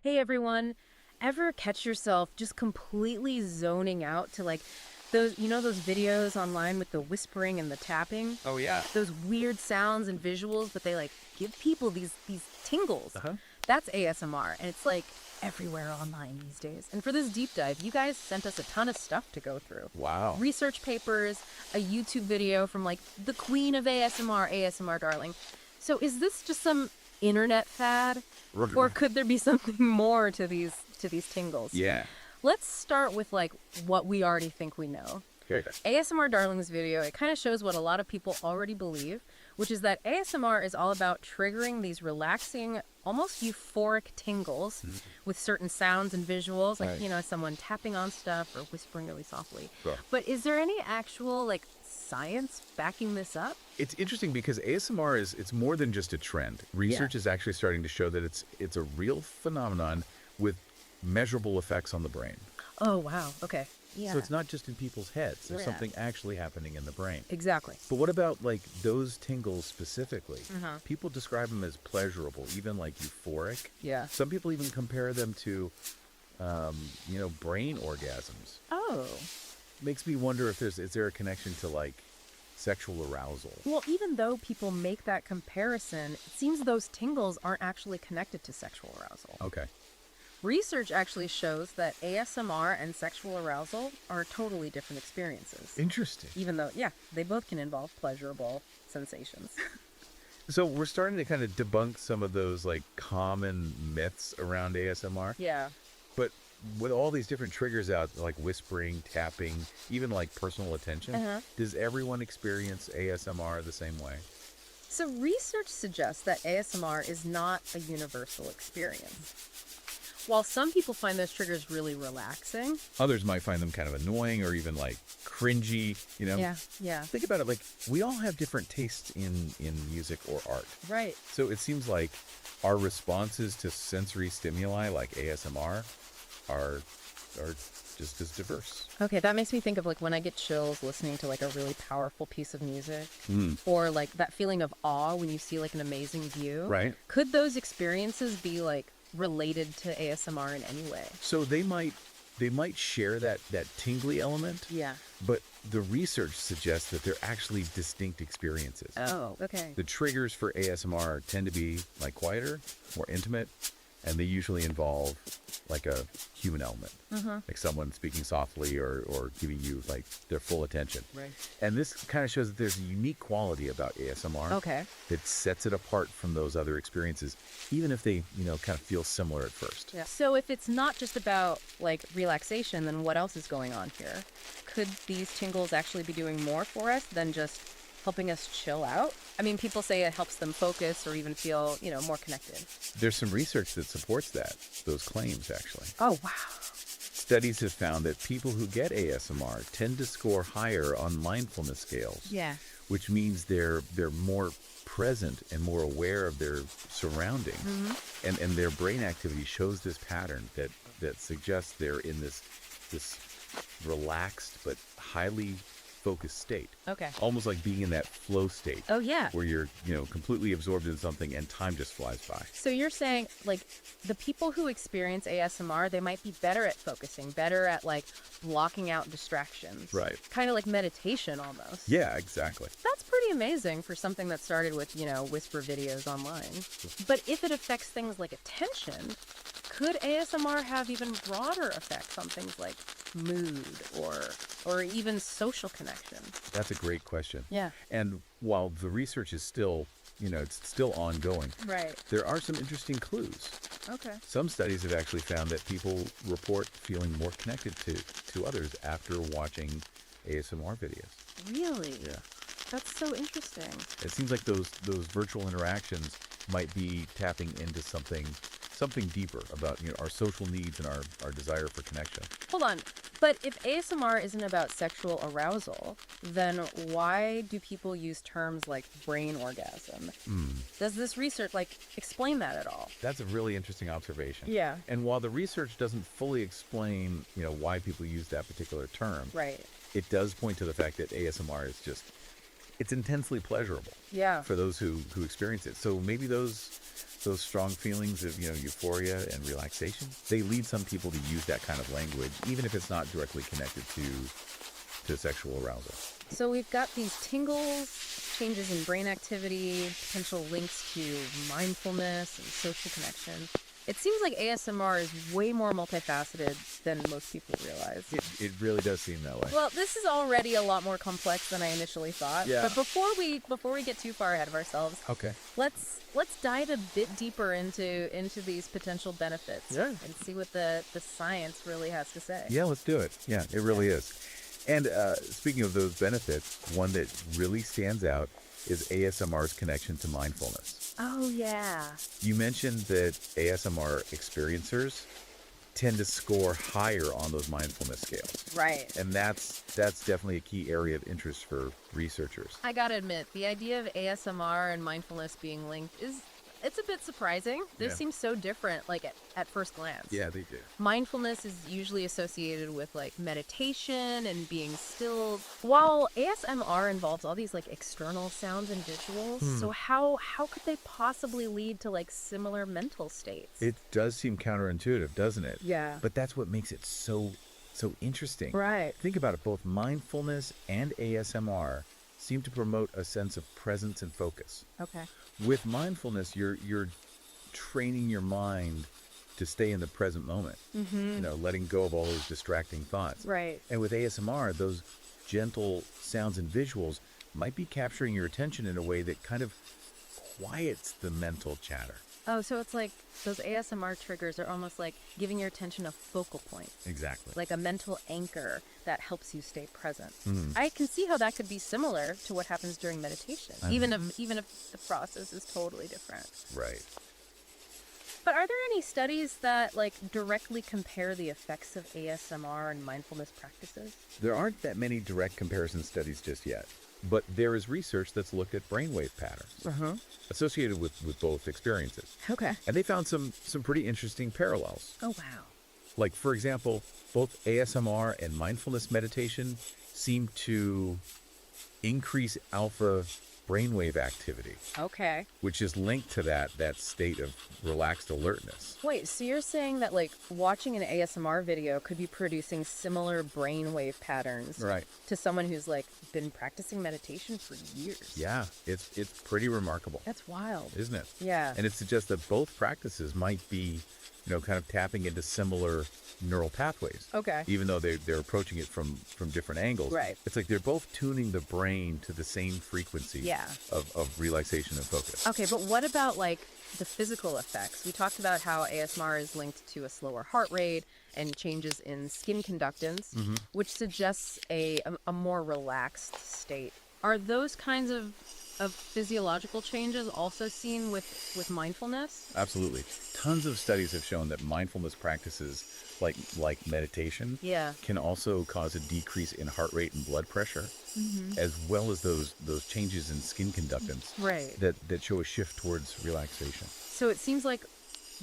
Hey everyone, ever catch yourself just completely zoning out to like those videos online with the whispering and the tapping? Oh yeah. Those weird sounds and visuals, but they like give people these tingles. Uh-huh. That's ASMR, and it's like everywhere online these days. And for this deep dive, you guys sent us a ton of stuff to go through. Wow. Research papers, a YouTube video from like the queen of ASMR, ASMR darling. So is this just some internet fad? Or could there be something more to these tingles? Yeah. Let's start with like what we already think we know. Okay. ASMR Darling's video, it kind of shows what a lot of people already believe, which is that ASMR is all about triggering these relaxing, almost euphoric tingles with certain sounds and visuals, like, Right. someone tapping on stuff or whispering really softly. Sure. But is there any actual like science backing this up? It's interesting because ASMR it's more than just a trend. Research is actually starting to show that it's a real phenomenon with measurable effects on the brain. Oh, wow. Okay. Yeah. So it's not just in people's heads. There's Yeah. something actually happening in the brain. Exactly. But what about like those tingles specifically? Uh-huh. People describe them as pleasurable, even like euphoric. Yeah. Some people even compare them to, brain orgasms. Oh. Makes me wonder if is there a connection to like sexual arousal? Well, even though people make that comparison, it seems those tingles aren't actually connected to sexual arousal. Okay. Research actually shows that ASMR and sexual arousal are totally different experiences. Interesting. Even though, yeah, they both can involve pleasurable sensations. So we're starting to kind of debunk some of those like common myths around ASMR. Yeah. But with all these different triggers out, like whispering, tapping, even like personal attention, does everyone experience ASMR the same way? So research suggests that ASMR is not a universal experience. While some people find those triggers really relaxing. Others might find them kind of annoying or even like cringy, Yeah. Think about it, like we all have different tastes in music or art. Right. So it seems like our responses to sensory stimuli like ASMR are just as diverse. Okay, that makes me think of like when I get chills listening to like a really powerful piece of music, or like that feeling of awe when you see like an amazing view. Right. Could those experiences be like related to ASMR in any way? So they might share that tingly element, Yeah. but the research suggests that they're actually distinct experiences. Oh, okay. The triggers for ASMR tend to be like quieter, more intimate, and they usually involve like a human element, like someone speaking softly or giving you like their full attention. Right. And this kind of shows that there's a unique quality about ASMR Okay. that sets it apart from those other experiences, even if they, kind of feel similar at first. Yeah. So if it's not just about like relaxation, then what else is going on here? Could these tingles actually be doing more for us than just helping us chill out? I mean, people say it helps them focus or even feel, more connected. There's some research that supports those claims, actually. Oh, wow. Studies have found that people who get ASMR tend to score higher on mindfulness scales. Yeah. Which means they're more present and more aware of their surroundings. And their brain activity shows this pattern that suggests they're in this relaxed but highly focused state. Okay. Almost like being in that flow state. Oh, yeah. Where you're, completely absorbed in something and time just flies by. So you're saying, like, the people who experience ASMR, they might be better at focusing, better at, like, blocking out distractions. Right. Kind of like meditation almost. Yeah, exactly. That's pretty amazing for something that started with, whisper videos online. But if it affects things like attention, could ASMR have even broader effects on things like mood or even social connection? That's a great question. Yeah. And while the research is still, it's still ongoing, Right. there are some interesting clues. Okay. Some studies have actually found that people report feeling more connected to others after watching ASMR videos. Really? Yeah. That's so interesting. It seems like those virtual interactions might be tapping into something deeper about our social needs and our desire for connection. Hold on. But if ASMR isn't about sexual arousal, then why do people use terms like brain orgasm? Does this research explain that at all? That's a really interesting observation. Yeah. And while the research doesn't fully explain, why people use that particular term, Right. it does point to the fact that ASMR is just it's intensely pleasurable Yeah. for those who experience it. So maybe those strong feelings of, euphoria and relaxation, they lead some people to use that kind of language, even if it's not directly connected to sexual arousal. So we've got these tingles, changes in brain activity, potential links to mindfulness and social connection. It seems like ASMR is way more multifaceted than most people realize. It really does seem that way. Well, this is already a lot more complex than I initially thought. Yeah. But before we get too far ahead of ourselves, Okay. let's dive a bit deeper into these potential benefits. Yeah. And see what the science really has to say. Yeah, let's do it. Yeah, it really is. And speaking of those benefits, one that really stands out is ASMR's connection to mindfulness. Oh, yeah. You mentioned that ASMR experiencers tend to score higher on those mindfulness scales. Right. And that's definitely a key area of interest for researchers. I gotta admit, the idea of ASMR and mindfulness being linked it's a bit surprising. This Yeah. seems so different, like at first glance. Yeah, they do. Mindfulness is usually associated with like meditation and being still, while ASMR involves all these like external sounds and visuals. So how could they possibly lead to like similar mental states? It does seem counterintuitive, doesn't it? Yeah. But that's what makes it so interesting. Right. Think about it, both mindfulness and ASMR seem to promote a sense of presence and focus. Okay. With mindfulness, you're training your mind to stay in the present moment. Letting go of all those distracting thoughts. Right. And with ASMR, those gentle sounds and visuals might be capturing your attention in a way that kind of quiets the mental chatter. Oh, so it's like those ASMR triggers are almost like giving your attention a focal point. Exactly. Like a mental anchor that helps you stay present. I can see how that could be similar to what happens during meditation, even if the process is totally different. Right. But are there any studies that like directly compare the effects of ASMR and mindfulness practices? There aren't that many direct comparison studies just yet, but there is research that's looked at brainwave patterns associated with both experiences. Okay. And they found some pretty interesting parallels. Oh, wow. Like, for example, both ASMR and mindfulness meditation seem to increase alpha brainwave activity, Okay. which is linked to that state of relaxed alertness. Wait, so you're saying that like watching an ASMR video could be producing similar brainwave patterns Right. to someone who's like been practicing meditation for years? Yeah, it's pretty remarkable, That's wild. isn't it? Yeah. And it suggests that both practices might be, kind of tapping into similar neural pathways. Okay. Even though they're approaching it from different angles. Right. It's like they're both tuning the brain to the same frequency Yeah. of relaxation and focus. Okay, but what about like the physical effects? We talked about how ASMR is linked to a slower heart rate and changes in skin conductance, which suggests a more relaxed state. Are those kinds of physiological changes also seen with mindfulness? Absolutely. Tons of studies have shown that mindfulness practices like meditation Yeah. can also cause a decrease in heart rate and blood pressure, as well as those changes in skin conductance Right. that show a shift towards relaxation. So it seems like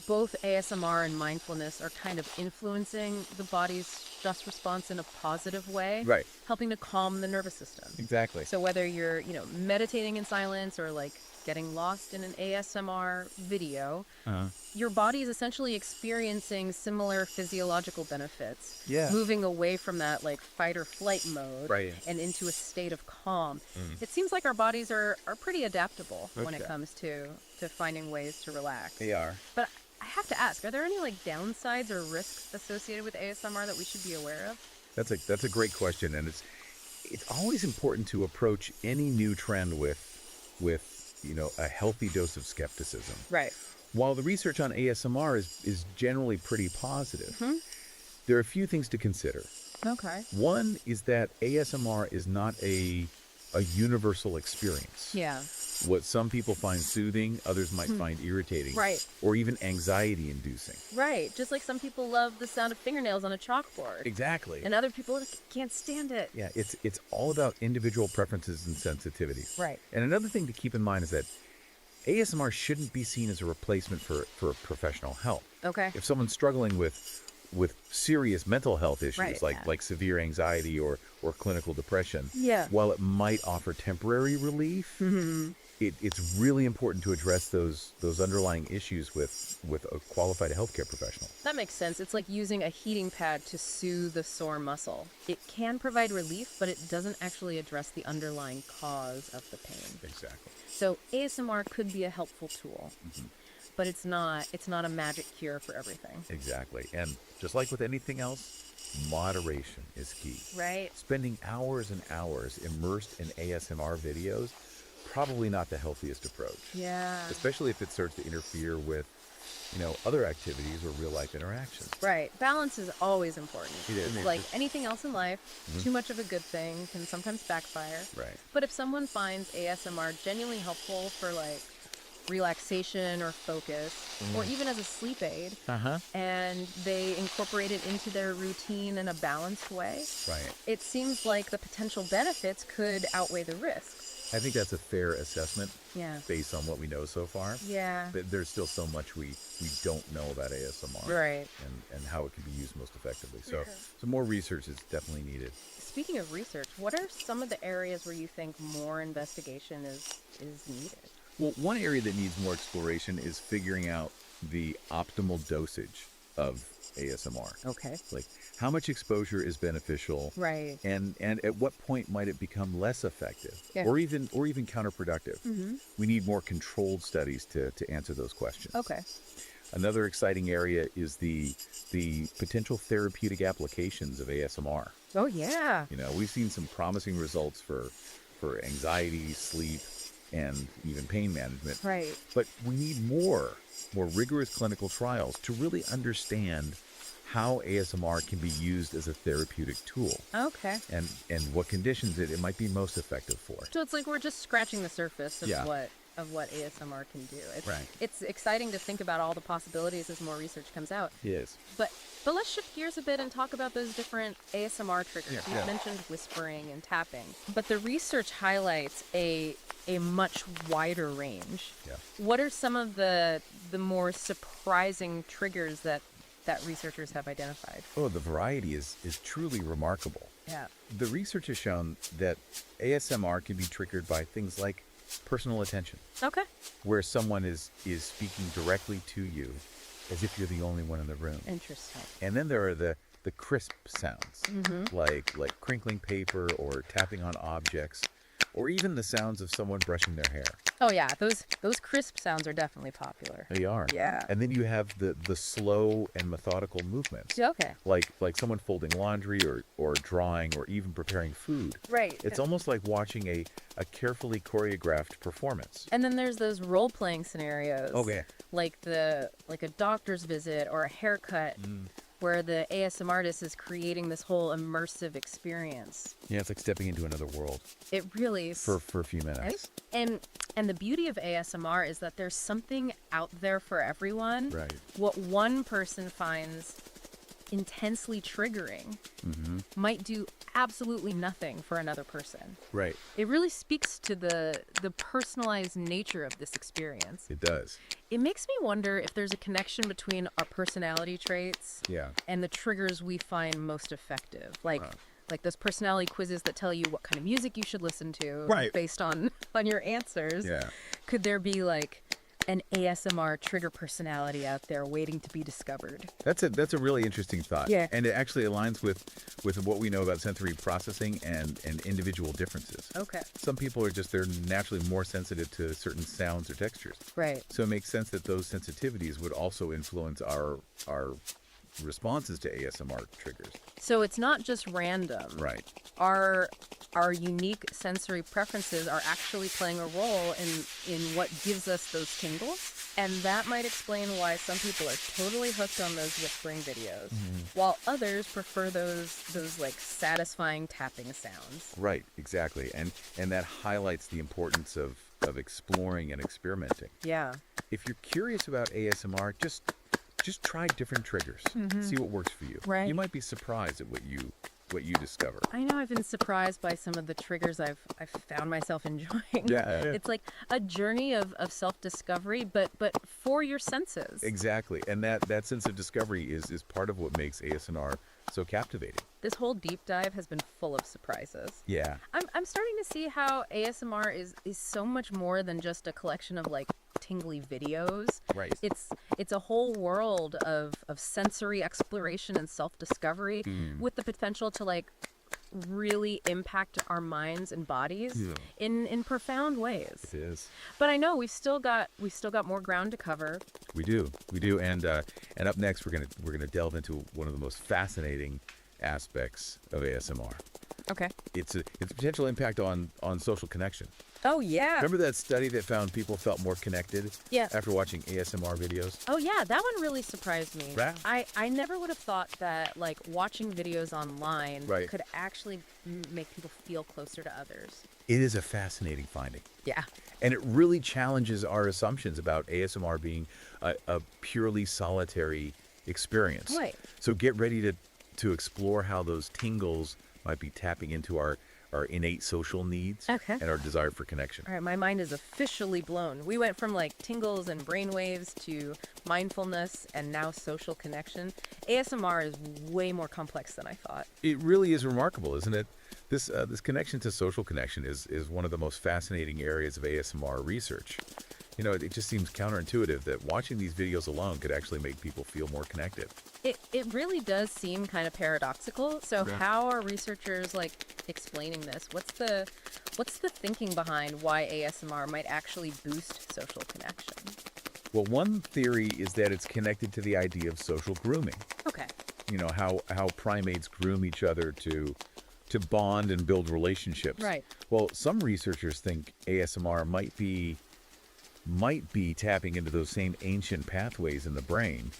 both ASMR and mindfulness are kind of influencing the body's stress response in a positive way, Right. helping to calm the nervous system. Exactly. So whether you're, meditating in silence or like getting lost in an ASMR video, your body is essentially experiencing similar physiological benefits. Yeah. Moving away from that like fight or flight mode Right. and into a state of calm. It seems like our bodies are pretty adaptable when it Okay. comes to finding ways to relax. They are. But I have to ask, are there any like downsides or risks associated with ASMR that we should be aware of? That's a great question, and it's always important to approach any new trend with a healthy dose of skepticism. Right. While the research on ASMR is generally pretty positive, there are a few things to consider. Okay. One is that ASMR is not a universal experience. Yeah. What some people find soothing, others might find irritating. Right. Or even anxiety-inducing. Right. Just like some people love the sound of fingernails on a chalkboard. Exactly. And other people can't stand it. Yeah, it's all about individual preferences and sensitivity. Right. And another thing to keep in mind is that ASMR shouldn't be seen as a replacement for professional help. Okay. If someone's struggling with with serious mental health issues Right, like severe anxiety or clinical depression, Yeah. while it might offer temporary relief, it's really important to address those underlying issues with a qualified healthcare professional. That makes sense. It's like using a heating pad to soothe a sore muscle. It can provide relief, but it doesn't actually address the underlying cause of the pain. Exactly. So ASMR could be a helpful tool, but it's not a magic cure for everything. Exactly. And just like with anything else, moderation is key. Right? Spending hours and hours immersed in ASMR videos, probably not the healthiest approach. Yeah. Especially if it starts to interfere with, other activities or real life interactions. Right. Balance is always important. It is. Like anything else in life, too much of a good thing can sometimes backfire. Right. But if someone finds ASMR genuinely helpful for like relaxation or focus, or even as a sleep aid, and they incorporate it into their routine in a balanced way, Right. it seems like the potential benefits could outweigh the risks. I think that's a fair assessment Yeah. based on what we know so far. Yeah. But there's still so much we don't know about ASMR. Right. And how it can be used most effectively. So more research is definitely needed. Speaking of research, what are some of the areas where you think more investigation is needed? Well, one area that needs more exploration is figuring out the optimal dosage of ASMR. Okay. Like how much exposure is beneficial, Right. and at what point might it become less effective, Yeah. or even counterproductive. We need more controlled studies to answer those questions. Okay. Another exciting area is the potential therapeutic applications of ASMR. Oh, yeah. We've seen some promising results for anxiety, sleep, and even pain management. Right. But we need more rigorous clinical trials to really understand how ASMR can be used as a therapeutic tool, Okay. and what conditions it might be most effective for. So it's like we're just scratching the surface of Yeah. what ASMR can do. Right. It's exciting to think about all the possibilities as more research comes out. Yes. But let's shift gears a bit and talk about those different ASMR triggers. Yeah. You mentioned whispering and tapping, but the research highlights a much wider range. Yeah. What are some of the more surprising triggers that researchers have identified? Oh, the variety is truly remarkable. Yeah. The research has shown that ASMR can be triggered by things like personal attention, Okay. where someone is speaking directly to you as if you're the only one in the room. Interesting. And then there are the crisp sounds, like crinkling paper or tapping on objects, or even the sounds of someone brushing their hair. Oh yeah, those crisp sounds are definitely popular. They are. Yeah. And then you have the slow and methodical movements, Okay. like someone folding laundry or drawing or even preparing food. Right. It's almost like watching a carefully choreographed performance. And then there's those role-playing scenarios. Okay. Like a doctor's visit or a haircut, where the ASMR artist is creating this whole immersive experience. Yeah, it's like stepping into another world It really is. for a few minutes. And the beauty of ASMR is that there's something out there for everyone. Right. What one person finds intensely triggering might do absolutely nothing for another person. Right. It really speaks to the personalized nature of this experience. It does. It makes me wonder if there's a connection between our personality traits Yeah. and the triggers we find most effective. Like those personality quizzes that tell you what kind of music you should listen to Right. based on your answers. Yeah. Could there be like an ASMR trigger personality out there waiting to be discovered? That's a really interesting thought. Yeah. And it actually aligns with what we know about sensory processing and individual differences. Okay. Some people they're naturally more sensitive to certain sounds or textures. Right. So it makes sense that those sensitivities would also influence our responses to ASMR triggers. So it's not just random. Right. Our unique sensory preferences are actually playing a role in what gives us those tingles. And that might explain why some people are totally hooked on those whispering videos, while others prefer those like satisfying tapping sounds. Right, exactly. And that highlights the importance of exploring and experimenting. Yeah. If you're curious about ASMR, just try different triggers. See what works for you. Right. You might be surprised at what you what you discover. I know I've been surprised by some of the triggers I've found myself enjoying. Yeah. It's like a journey of self-discovery, but for your senses. Exactly. And that sense of discovery is part of what makes ASMR so captivating. This whole deep dive has been full of surprises. Yeah. I'm starting to see how ASMR is so much more than just a collection of like tingly videos. Right. It's a whole world of sensory exploration and self-discovery with the potential to like really impact our minds and bodies in profound ways. It is. But I know we've still got more ground to cover. We do, and up next we're gonna delve into one of the most fascinating aspects of ASMR. Okay. Its potential impact on social connection. Oh yeah. Remember that study that found people felt more connected after watching ASMR videos? Oh yeah, that one really surprised me. Right. I never would have thought that like watching videos online Right. could actually make people feel closer to others. It is a fascinating finding. Yeah. And it really challenges our assumptions about ASMR being a purely solitary experience. Right. So get ready to explore how those tingles might be tapping into our innate social needs and our desire for connection. All right, my mind is officially blown. We went from like tingles and brainwaves to mindfulness and now social connection. ASMR is way more complex than I thought. It really is remarkable, isn't it? This connection to social connection is one of the most fascinating areas of ASMR research. You know, it just seems counterintuitive that watching these videos alone could actually make people feel more connected. It really does seem kind of paradoxical. So how are researchers like explaining this? What's the thinking behind why ASMR might actually boost social connection? Well, one theory is that it's connected to the idea of social grooming. Okay. You know, how primates groom each other to bond and build relationships. Right. Well, some researchers think ASMR might be tapping into those same ancient pathways in the brain,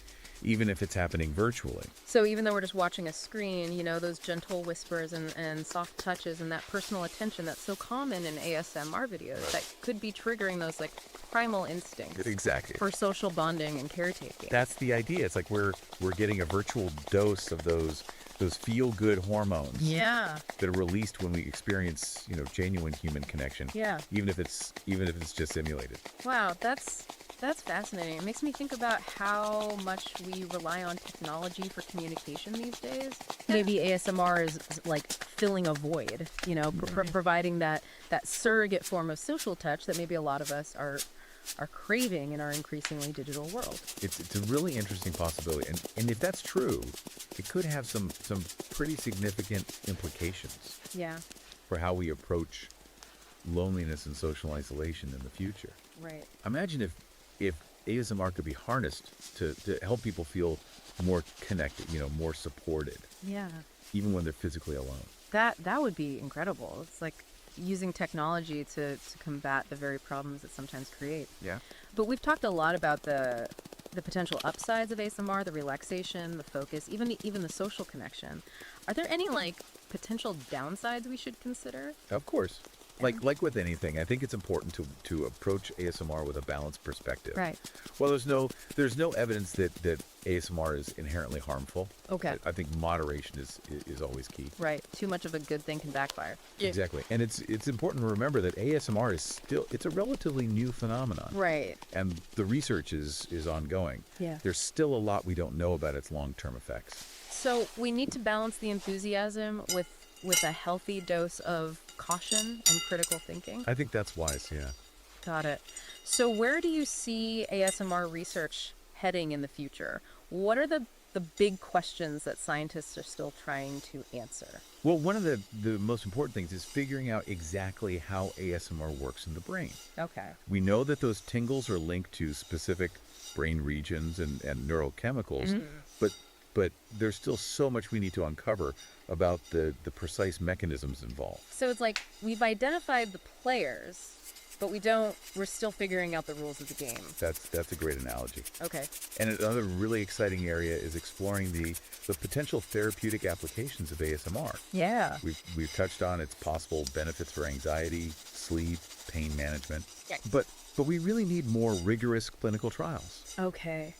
even if it's happening virtually. So even though we're just watching a screen, you know, those gentle whispers and soft touches and that personal attention that's so common in ASMR videos that could be triggering those like primal instincts. Exactly. For social bonding and caretaking. That's the idea. It's like we're getting a virtual dose of those feel-good hormones. Yeah. That are released when we experience, you know, genuine human connection. Yeah. Even if it's just simulated. Wow, that's fascinating. It makes me think about how much we rely on technology for communication these days. Maybe ASMR is like filling a void, you know, providing that surrogate form of social touch that maybe a lot of us are craving in our increasingly digital world. It's a really interesting possibility. And if that's true, it could have some pretty significant implications for how we approach loneliness and social isolation in the future. Right. Imagine if ASMR could be harnessed to help people feel more connected, you know, more supported. Yeah. Even when they're physically alone. That would be incredible. It's like using technology to combat the very problems it sometimes creates. Yeah. But we've talked a lot about the potential upsides of ASMR, the relaxation, the focus, even the social connection. Are there any like potential downsides we should consider? Of course. Like with anything, I think it's important to approach ASMR with a balanced perspective. Right. Well, there's no evidence that ASMR is inherently harmful. Okay. I think moderation is always key. Right. Too much of a good thing can backfire. Exactly. And it's important to remember that ASMR it's a relatively new phenomenon. Right. And the research is ongoing. Yeah. There's still a lot we don't know about its long-term effects. So we need to balance the enthusiasm with a healthy dose of caution and critical thinking. I think that's wise, yeah. Got it. So where do you see ASMR research heading in the future? What are the big questions that scientists are still trying to answer? Well, one of the most important things is figuring out exactly how ASMR works in the brain. Okay. We know that those tingles are linked to specific brain regions and neurochemicals, but there's still so much we need to uncover about the precise mechanisms involved. So it's like we've identified the players, but we're still figuring out the rules of the game. That's a great analogy. Okay. And another really exciting area is exploring the potential therapeutic applications of ASMR. Yeah. We've touched on its possible benefits for anxiety, sleep, pain management. Yeah. But we really need more rigorous clinical trials. Okay.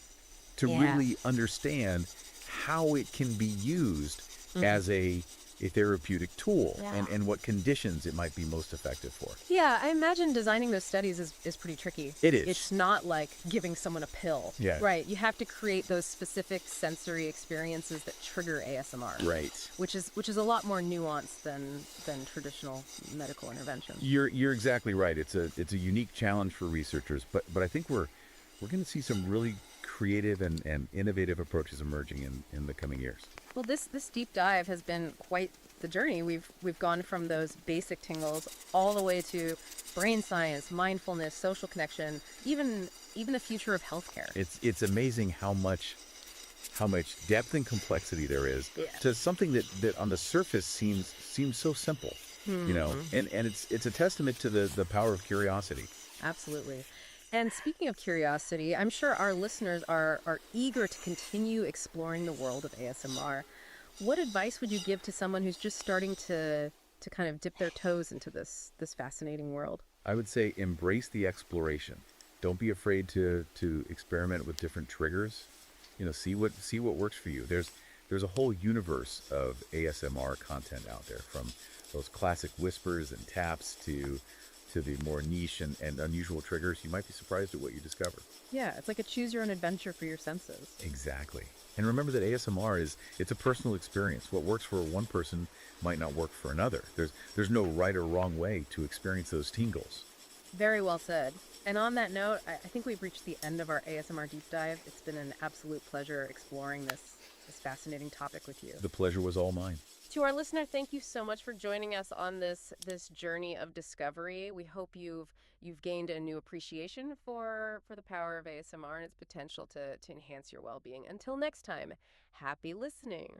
To really understand how it can be used as a a therapeutic tool Yeah. and what conditions it might be most effective for. Yeah, I imagine designing those studies is pretty tricky. It is. It's not like giving someone a pill. Yeah. Right. You have to create those specific sensory experiences that trigger ASMR. Right. Which is a lot more nuanced than traditional medical intervention. You're exactly right. It's a unique challenge for researchers, but I think we're going to see some really creative and innovative approaches emerging in the coming years. Well, this deep dive has been quite the journey. We've gone from those basic tingles all the way to brain science, mindfulness, social connection, even the future of healthcare. It's amazing how much depth and complexity there is to something that on the surface seems so simple, you know, and it's a testament to the power of curiosity. Absolutely. And speaking of curiosity, I'm sure our listeners are eager to continue exploring the world of ASMR. What advice would you give to someone who's just starting to kind of dip their toes into this fascinating world? I would say embrace the exploration. Don't be afraid to experiment with different triggers. You know, see what works for you. There's a whole universe of ASMR content out there, from those classic whispers and taps to the more niche and unusual triggers. You might be surprised at what you discover. Yeah, it's like a choose your own adventure for your senses. Exactly. And remember that ASMR it's a personal experience. What works for one person might not work for another. There's no right or wrong way to experience those tingles. Very well said. And on that note, I think we've reached the end of our ASMR deep dive. It's been an absolute pleasure exploring this fascinating topic with you. The pleasure was all mine. To our listener, thank you so much for joining us on this journey of discovery. We hope you've gained a new appreciation for the power of ASMR and its potential to enhance your well-being. Until next time, happy listening.